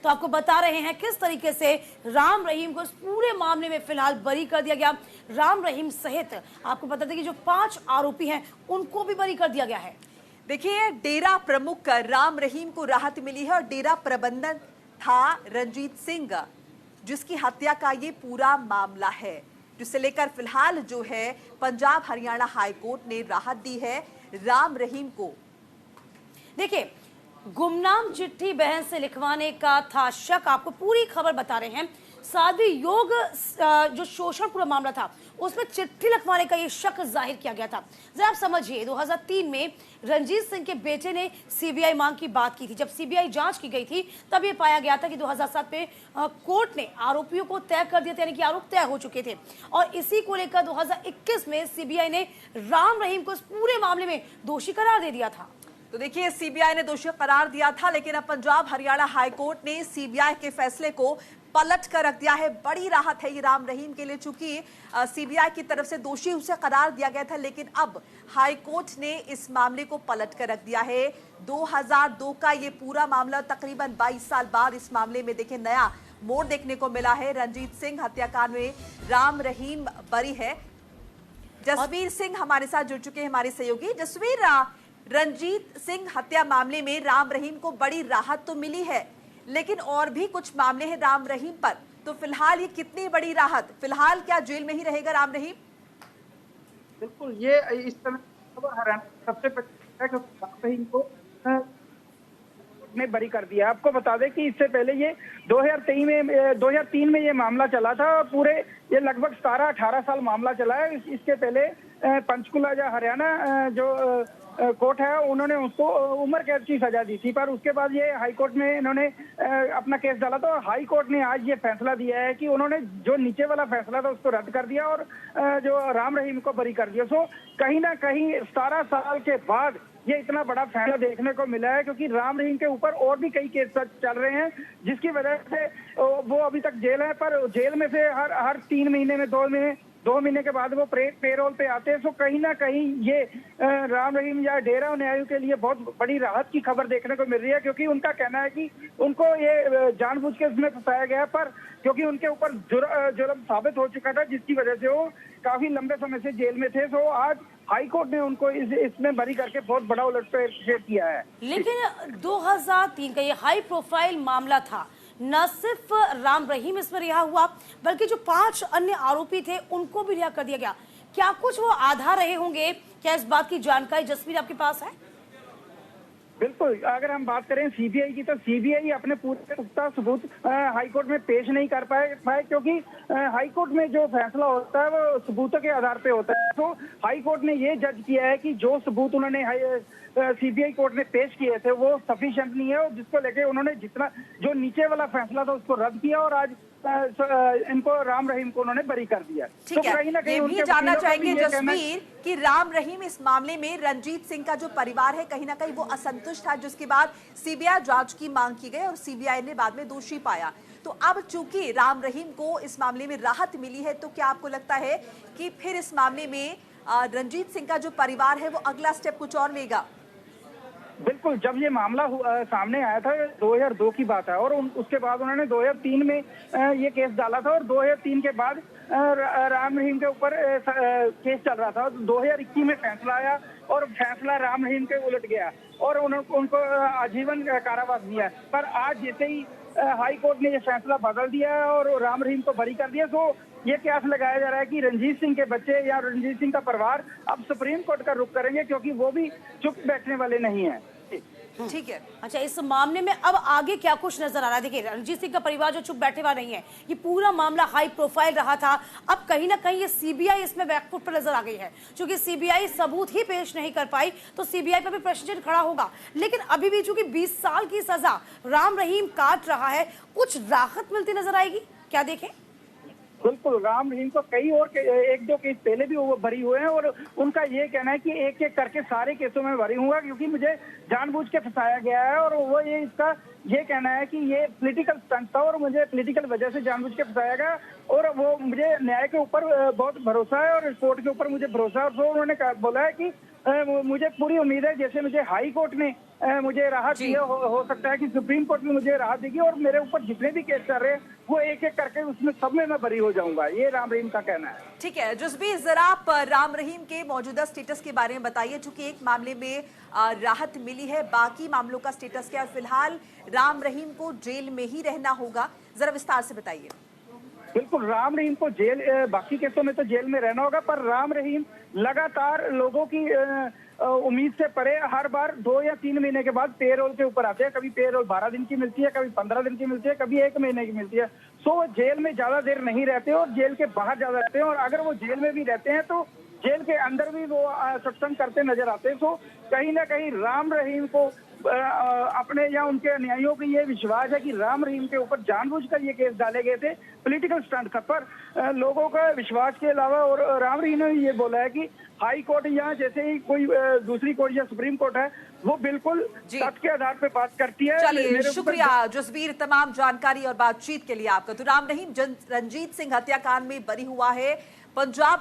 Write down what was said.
तो आपको बता रहे हैं किस तरीके से राम रहीम को इस पूरे मामले में फिलहाल बरी कर दिया गया। राम रहीम सहित आपको बता दें कि जो 5 आरोपी हैं उनको भी बरी कर दिया गया है। देखिए, डेरा प्रमुख राम रहीम को राहत मिली है और डेरा प्रबंधन था रंजीत सिंह, जिसकी हत्या का ये पूरा मामला है, जिसे लेकर फिलहाल जो है पंजाब हरियाणा हाईकोर्ट ने राहत दी है राम रहीम को। देखिए, गुमनाम चिट्ठी बहन से लिखवाने का था शक, आपको पूरी खबर बता रहे हैं। साध्वी योग जो शोषण पूरा मामला था उसमें चिट्ठी लिखवाने का ये शक जाहिर किया गया था। जरा आप समझिए, 2003 में रंजीत सिंह के बेटे ने सीबीआई मांग की बात की थी। जब सीबीआई जांच की गई थी तब ये पाया गया था कि 2007 में कोर्ट ने आरोपियों को तय कर दिया था, यानी कि आरोप तय हो चुके थे। और इसी को लेकर 2021 में सीबीआई ने राम रहीम को इस पूरे मामले में दोषी करार दे दिया था। तो देखिए, सीबीआई ने दोषी करार दिया था, लेकिन अब पंजाब हरियाणा हाईकोर्ट ने सीबीआई के फैसले को पलट कर रख दिया है। बड़ी राहत है ये राम रहीम के लिए, चूंकि सीबीआई की तरफ से दोषी उसे करार दिया गया था, लेकिन अब हाईकोर्ट ने इस मामले को पलट कर रख दिया है। 2002 का ये पूरा मामला, तकरीबन 22 साल बाद इस मामले में देखिए नया मोड़ देखने को मिला है। रंजीत सिंह हत्याकांड में राम रहीम बरी है। जसवीर सिंह हमारे साथ जुड़ चुके हैं, हमारे सहयोगी। जसवीर, रंजीत सिंह हत्या मामले में राम रहीम को बड़ी राहत तो मिली है, लेकिन और भी कुछ मामले हैं राम रहीम पर, तो फिलहाल ये कितनी बड़ी राहत? फिलहाल क्या जेल में ही रहेगा राम रहीम? बिल्कुल, ये इस समय सबसे पहले राम रहीम को ने बरी कर दिया। आपको बता दें कि इससे पहले ये 2003 में ये मामला चला था और पूरे ये लगभग 17-18 साल मामला चला है। इसके पहले पंचकुला या हरियाणा जो कोर्ट है उन्होंने उसको उम्र कैद की सजा दी थी, पर उसके बाद ये हाई कोर्ट में इन्होंने अपना केस डाला था और हाई कोर्ट ने आज ये फैसला दिया है कि उन्होंने जो नीचे वाला फैसला था उसको रद्द कर दिया और जो राम रहीम को बरी कर दिया। सो कहीं ना कहीं 17 साल के बाद ये इतना बड़ा फैसला देखने को मिला है, क्योंकि राम रहीम के ऊपर और भी कई केस चल रहे हैं, जिसकी वजह से वो अभी तक जेल है, पर जेल में से हर 3 महीने में 2 महीने के बाद वो पेरोल पे आते हैं। सो कहीं ना कहीं ये राम रहीम या डेरा न्यायियों के लिए बहुत बड़ी राहत की खबर देखने को मिल रही है, क्योंकि उनका कहना है कि उनको ये जानबूझ के इसमें फंसाया गया, पर क्योंकि उनके ऊपर जुर्म साबित हो चुका था, जिसकी वजह से वो काफी लंबे समय से जेल में थे। सो आज हाई कोर्ट ने उनको इसमें बरी करके बहुत बड़ा उलटफेर किया है। लेकिन 2003 का ये हाई प्रोफाइल मामला था, न सिर्फ राम रहीम इसमें रिहा हुआ बल्कि जो 5 अन्य आरोपी थे उनको भी रिहा कर दिया गया। क्या कुछ वो आधार रहे होंगे? क्या इस बात की जानकारी जसवीर आपके पास है? बिल्कुल, अगर हम बात करें सीबीआई की, तो सीबीआई अपने पूरे पुख्ता सबूत हाईकोर्ट में पेश नहीं कर पाए, क्योंकि हाईकोर्ट में जो फैसला होता है वो सबूतों के आधार पे होता है। तो हाईकोर्ट ने ये जज किया है कि जो सबूत उन्होंने सीबीआई कोर्ट में पेश किए थे वो सफिशिएंट नहीं है, और जिसको लेके उन्होंने जितना जो नीचे वाला फैसला था उसको रद्द किया और आज इनको राम रहीम को उन्होंने बरी कर दिया। ठीक है, ये भी जानना चाहेंगे जसवीर कि राम रहीम इस मामले में रंजीत सिंह का जो परिवार है कहीं ना कहीं वो असंतुष्ट था, जिसके बाद सीबीआई जांच की मांग की गई और सीबीआई ने बाद में दोषी पाया। तो अब चूंकि राम रहीम को इस मामले में राहत मिली है, तो क्या आपको लगता है कि फिर इस मामले में रंजीत सिंह का जो परिवार है वो अगला स्टेप कुछ और लेगा? बिल्कुल, जब ये मामला सामने आया था 2002 की बात है, और उसके बाद उन्होंने 2003 में ये केस डाला था और 2003 के बाद राम रहीम के ऊपर केस चल रहा था। 2021 में फैसला आया और फैसला राम रहीम के उलट गया और उनको आजीवन कारावास दिया। पर आज जैसे ही हाई कोर्ट ने ये फैसला बदल दिया है और राम रहीम को बरी कर दिया, तो ये कयास लगाया जा रहा है कि रंजीत सिंह के बच्चे या रंजीत सिंह का परिवार अब सुप्रीम कोर्ट का रुख करेंगे, क्योंकि वो भी चुप बैठने वाले नहीं हैं। ठीक है, अच्छा, इस मामले में अब आगे क्या कुछ नजर आ रहा है? देखिए, रंजीत सिंह का परिवार जो चुप बैठे हुआ नहीं है, ये पूरा मामला हाई प्रोफाइल रहा था। अब कहीं ना कहीं ये सीबीआई इसमें बैकफुट पर नजर आ गई है, क्योंकि सीबीआई सबूत ही पेश नहीं कर पाई, तो सीबीआई पर भी प्रश्न चिन्ह खड़ा होगा। लेकिन अभी भी चूंकि 20 साल की सजा राम रहीम काट रहा है, कुछ राहत मिलती नजर आएगी? क्या देखें? बिल्कुल, राम रहीम को कई और 1-2 केस पहले भी वो बरी हुए हैं और उनका ये कहना है कि एक एक करके सारे केसों में बरी हुआ, क्योंकि मुझे जानबूझ के फंसाया गया है। और वो इसका ये कहना है कि ये पॉलिटिकल स्टंट था और मुझे पॉलिटिकल वजह से जानबूझ के फंसाया गया, और वो मुझे न्याय के ऊपर बहुत भरोसा है और कोर्ट के ऊपर मुझे भरोसा है। और उन्होंने बोला है कि मुझे पूरी उम्मीद है, जैसे मुझे हाई कोर्ट ने मुझे राहत जी। दी है। हो सकता है कि सुप्रीम कोर्ट भी मुझे राहत देगी और मेरे ऊपर जितने भी केस चल रहे हैं वो एक एक करके उसमें सब में मैं बरी हो जाऊंगा, ये राम रहीम का कहना है। ठीक है जुस्बीर, जरा आप राम रहीम के मौजूदा स्टेटस के बारे में बताइए, चूंकि एक मामले में राहत मिली है, बाकी मामलों का स्टेटस क्या है? फिलहाल राम रहीम को जेल में ही रहना होगा, जरा विस्तार से बताइए। बिल्कुल, राम रहीम को जेल, बाकी केसों में तो जेल में रहना होगा, पर राम रहीम लगातार लोगों की उम्मीद से परे हर बार 2 या 3 महीने के बाद पेरोल के ऊपर आते हैं। कभी पेरोल 12 दिन की मिलती है, कभी 15 दिन की मिलती है, कभी 1 महीने की मिलती है। सो वो जेल में ज्यादा देर नहीं रहते और जेल के बाहर ज्यादा रहते हैं, और अगर वो जेल में भी रहते हैं तो जेल के अंदर भी वो सत्संग करते नजर आते हैं। सो कहीं ना कहीं राम रहीम को अपने या उनके अनुयायियों को ये विश्वास है कि राम रहीम के ऊपर जानबूझकर ये केस डाले गए थे, पॉलिटिकल स्टंट था। पर लोगों का विश्वास के अलावा, और राम रहीम ने ये बोला है कि हाई कोर्ट या जैसे ही कोई दूसरी कोर्ट या सुप्रीम कोर्ट है वो बिल्कुल तथ्य के आधार पे बात करती है। चलिए, शुक्रिया जुस्बीर तमाम जानकारी और बातचीत के लिए आपका। तो राम रहीम रंजीत सिंह हत्याकांड में बरी हुआ है। पंजाब